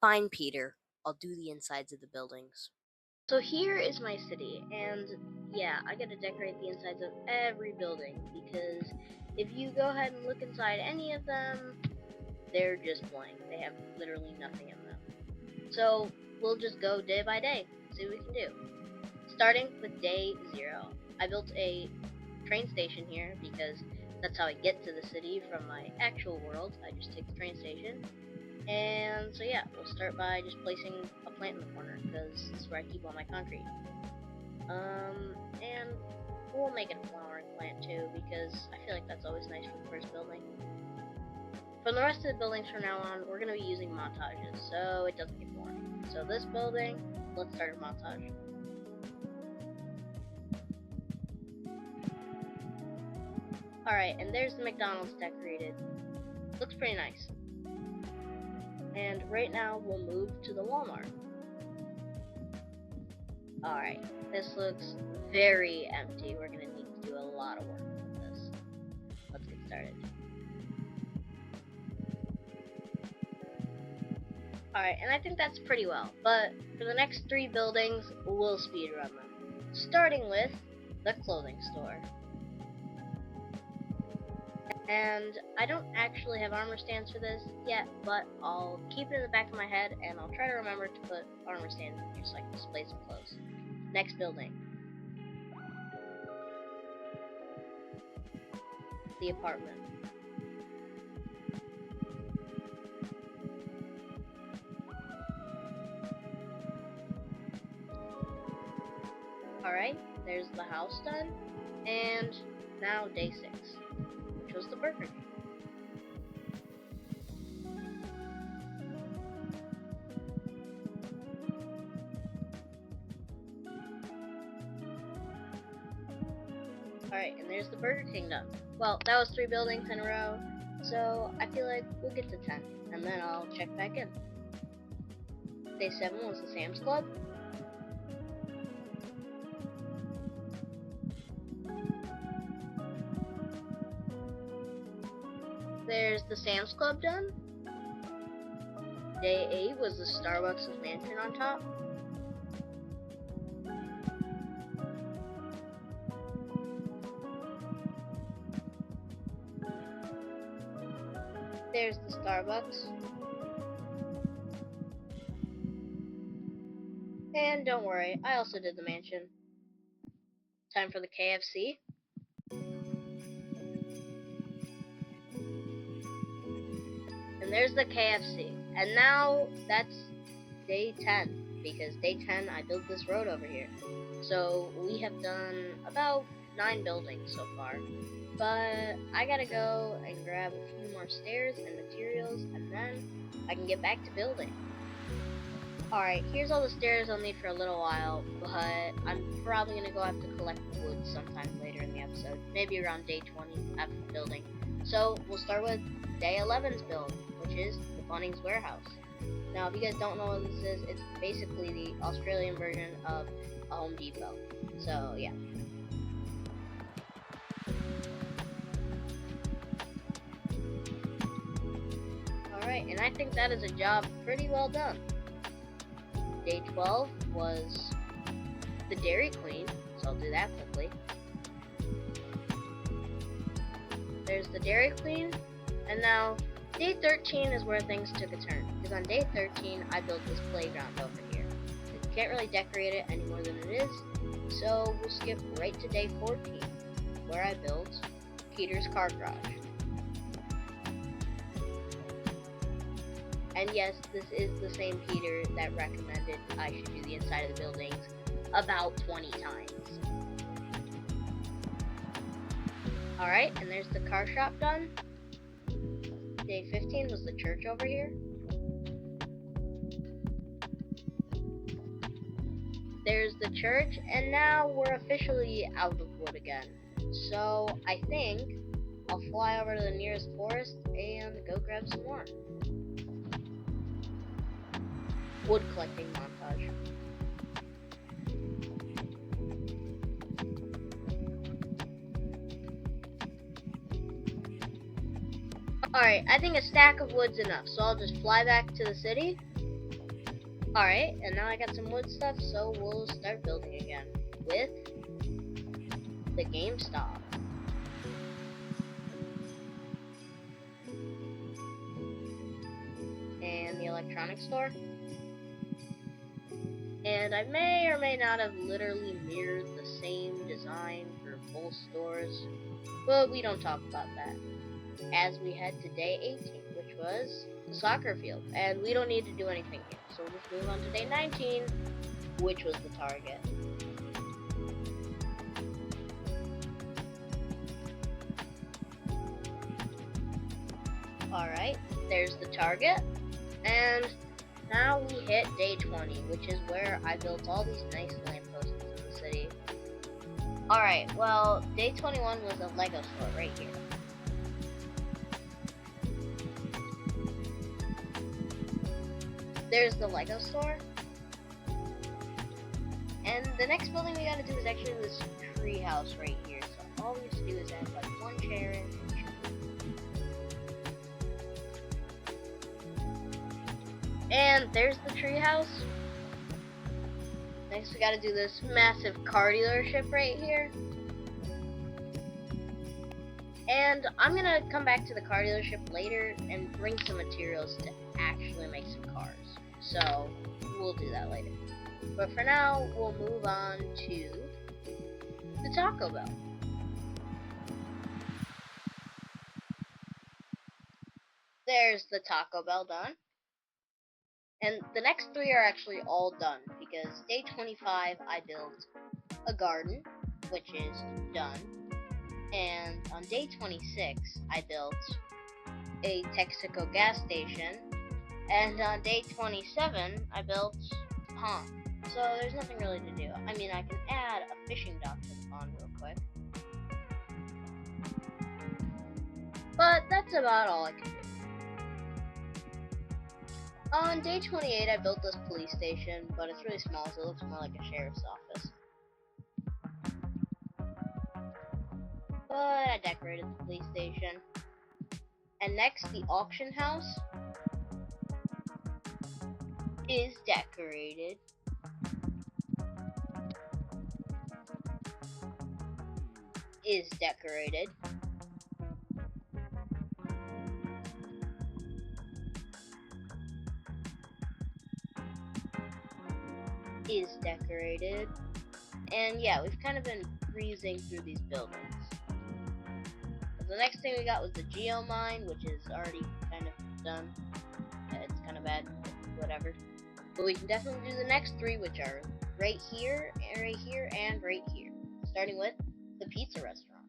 Fine, Peter. I'll do the insides of the buildings. So here is my city, and yeah, I gotta decorate the insides of every building, because if you go ahead and look inside any of them, they're just blank. They have literally nothing in them. So we'll just go day by day, see what we can do. Starting with day 0, I built a train station here because that's how I get to the city from my actual world. I just take the train station. And so yeah, we'll start by just placing a plant in the corner because this is where I keep all my concrete. And we'll make it a flowering plant too because I feel like that's always nice for the first building. For the rest of the buildings from now on, we're going to be using montages so it doesn't get boring. So this building, let's start a montage. Alright, and there's the McDonald's decorated. Looks pretty nice. And right now, we'll move to the Walmart. Alright, this looks very empty. We're going to need to do a lot of work with this. Let's get started. Alright, and I think that's pretty well. But for the next 3 buildings, we'll speedrun them. Starting with the clothing store. And I don't actually have armor stands for this yet, but I'll keep it in the back of my head, and I'll try to remember to put armor stands in here so I can display some clothes. Next building. The apartment. Alright, there's the house done, and now day 6. Was the burger. Alright, and there's the Burger King done. Well, that was 3 buildings in a row, so I feel like we'll get to 10, and then I'll check back in. Day 7 was the Sam's Club. There's the Sam's Club done. Day 8 was the Starbucks mansion on top. There's the Starbucks. And don't worry, I also did the mansion. Time for the KFC. And there's the KFC. And now that's day 10, because day 10 I built this road over here. So we have done about 9 buildings so far. But I gotta go and grab a few more stairs and materials, and then I can get back to building. Alright, here's all the stairs I'll need for a little while, but I'm probably gonna go have to collect wood sometime later in the episode. Maybe around day 20 after building. So we'll start with day 11's build, which is the Bunnings Warehouse. Now, if you guys don't know what this is, it's basically the Australian version of a Home Depot. So, yeah. Alright, and I think that is a job pretty well done. Day 12 was the Dairy Queen, so I'll do that quickly. There's the Dairy Queen, and now day 13 is where things took a turn, because on day 13 I built this playground over here. You can't really decorate it any more than it is, so we'll skip right to day 14, where I built Peter's car garage. And yes, this is the same Peter that recommended I should do the inside of the buildings about 20 times. Alright, and there's the car shop done. Day 15 was the church over here. There's the church, and now we're officially out of wood again. So I think I'll fly over to the nearest forest and go grab some more. Wood collecting montage. Alright, I think a stack of wood's enough, so I'll just fly back to the city. Alright, and now I got some wood stuff, so we'll start building again with the GameStop. And the electronics store. And I may or may not have literally mirrored the same design for both stores, but we don't talk about that. As we head to day 18, which was the soccer field, and we don't need to do anything here, so we'll just move on to day 19, which was the Target. Alright, there's the Target, and now we hit day 20, which is where I built all these nice lampposts in the city. Alright, well, day 21 was a Lego store right here. There's the Lego store. And the next building we gotta do is actually this tree house right here. So all we have to do is add like one chair in. And there's the tree house. Next we gotta do this massive car dealership right here. And I'm gonna come back to the car dealership later and bring some materials to actually make some cars. So we'll do that later. But for now, we'll move on to the Taco Bell. There's the Taco Bell done. And the next three are actually all done because day 25 I built a garden, which is done. And on day 26 I built a Texaco gas station. And on day 27 I built a pond. So there's nothing really to do. I mean, I can add a fishing dock to the pond real quick. But that's about all I can do. On day 28, I built this police station, but it's really small, so it looks more like a sheriff's office. But I decorated the police station. And next, the auction house is decorated. Is decorated. Is decorated. And yeah, we've kind of been breezing through these buildings. The next thing we got was the Geo Mine, which is already kind of done. It's kind of bad, whatever. But we can definitely do the next three, which are right here, and right here, and right here. Starting with the pizza restaurant.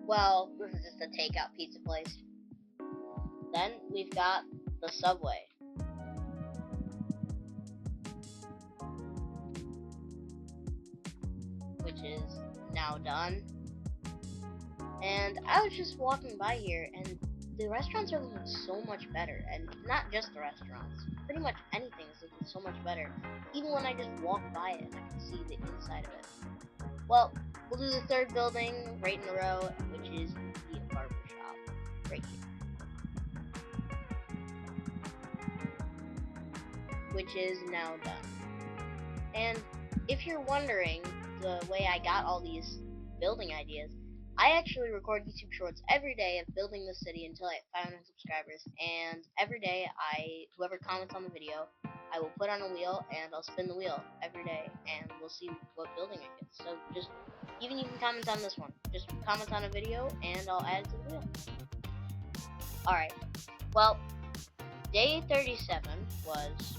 Well, this is just a takeout pizza place. Then we've got the Subway. Which is now done. And I was just walking by here, and the restaurants are looking so much better. And not just the restaurants, pretty much anything is looking so much better. Even when I just walk by it and I can see the inside of it. Well, we'll do the third building right in a row, which is the barber shop right here. Which is now done. And if you're wondering the way I got all these building ideas, I actually record YouTube shorts every day of building the city until I have 500 subscribers, and every day whoever comments on the video, I will put on a wheel and I'll spin the wheel every day, and we'll see what building it gets. So just, even you can comment on this one, just comment on a video and I'll add it to the wheel. Alright, well, day 37 was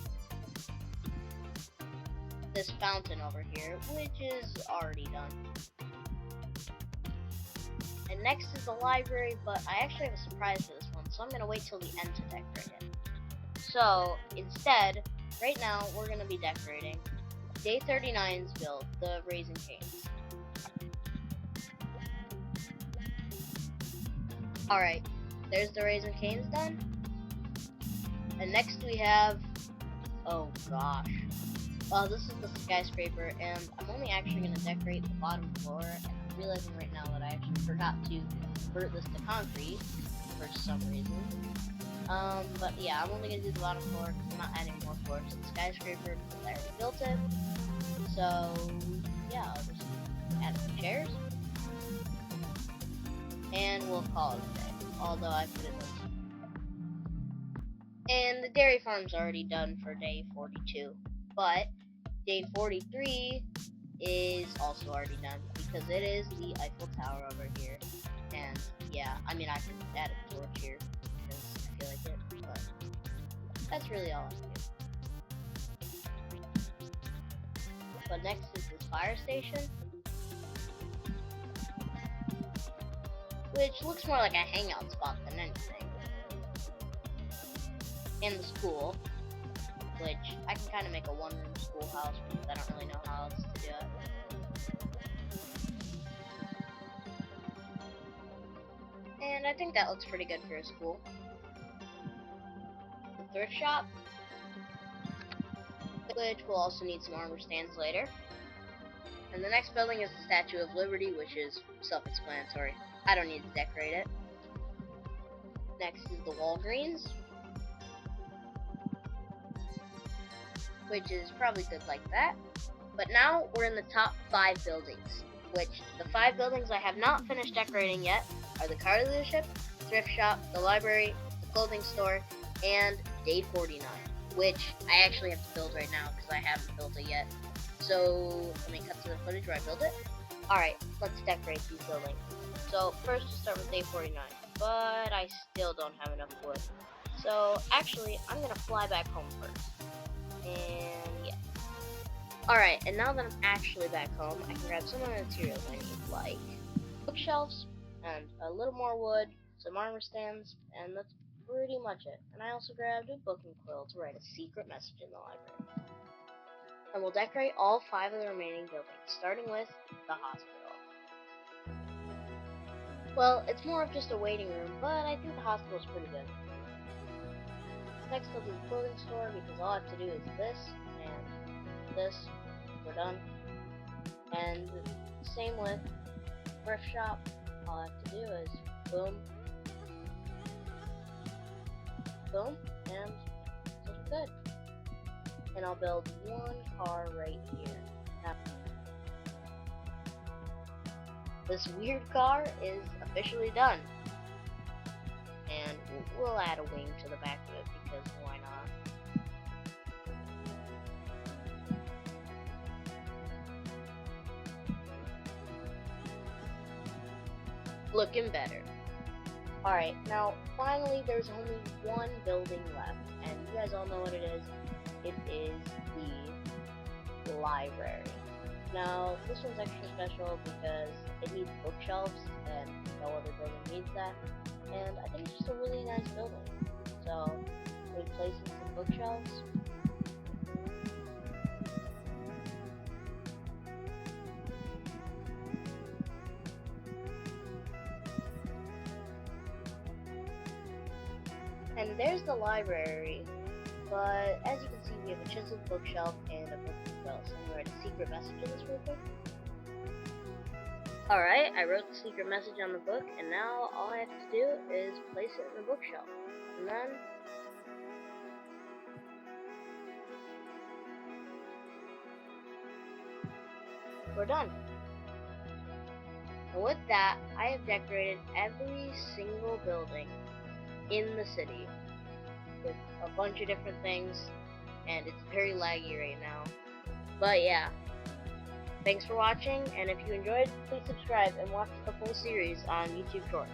this fountain over here, which is already done. And next is the library, but I actually have a surprise for this one, so I'm going to wait till the end to decorate it. So, instead, right now, we're going to be decorating day 39's build, the Raising Cane's. Alright, there's the Raising Cane's done. And next we have, oh gosh. Well, this is the skyscraper, and I'm only actually going to decorate the bottom floor, and I'm realizing right now that I actually forgot to convert this to concrete. for some reason. But yeah, I'm only gonna do the bottom floor. I'm not adding more floors to the skyscraper because I already built it. So yeah, I'll just add some chairs, and we'll call it a day. Although I put it in. And the dairy farm's already done for day 42, but day 43 is also already done because it is the Eiffel Tower over here. And yeah, I mean I can add a torch here because I feel like it, but that's really all I can do. But next is this fire station, which looks more like a hangout spot than anything. And the school, which I can kind of make a one-room schoolhouse because I don't really know how else to do it. And I think that looks pretty good for a school. The thrift shop, which will also need some armor stands later. And the next building is the Statue of Liberty, which is self-explanatory. I don't need to decorate it. Next is the Walgreens, which is probably good like that. But now we're in the top 5 buildings, which the 5 buildings I have not finished decorating yet are the car dealership, thrift shop, the library, the clothing store, and day 49, which I actually have to build right now because I haven't built it yet. So let me cut to the footage where I build it. Alright, let's decorate these buildings. So first we'll start with day 49, but I still don't have enough wood. So actually, I'm going to fly back home first. And yeah. Alright, and now that I'm actually back home, I can grab some of the materials I need, like bookshelves, and a little more wood, some armor stands, and that's pretty much it. And I also grabbed a book and quill to write a secret message in the library. And we'll decorate all 5 of the remaining buildings, starting with the hospital. Well, it's more of just a waiting room, but I think the hospital's pretty good. Next I'll do the clothing store because all I have to do is this and this. We're done. And same with thrift shop. All I have to do is boom, boom, and it's good. And I'll build one car right here. Now, this weird car is officially done. And we'll add a wing to the back of it because why not? Looking better. Alright, now finally there's only one building left, and you guys all know what it is. It is the library. Now, this one's extra special because it needs bookshelves, and no other building needs that. And I think it's just a really nice building. So, we're placing some bookshelves. And there's the library. But as you can see, we have a chiseled bookshelf and a book as well. So I'm going to write a secret message in this real quick. Alright, I wrote the secret message on the book, and now all I have to do is place it in the bookshelf. And then we're done. And with that, I have decorated every single building in the city with a bunch of different things, and it's very laggy right now. But yeah. Thanks for watching, and if you enjoyed, please subscribe and watch the full series on YouTube Shorts.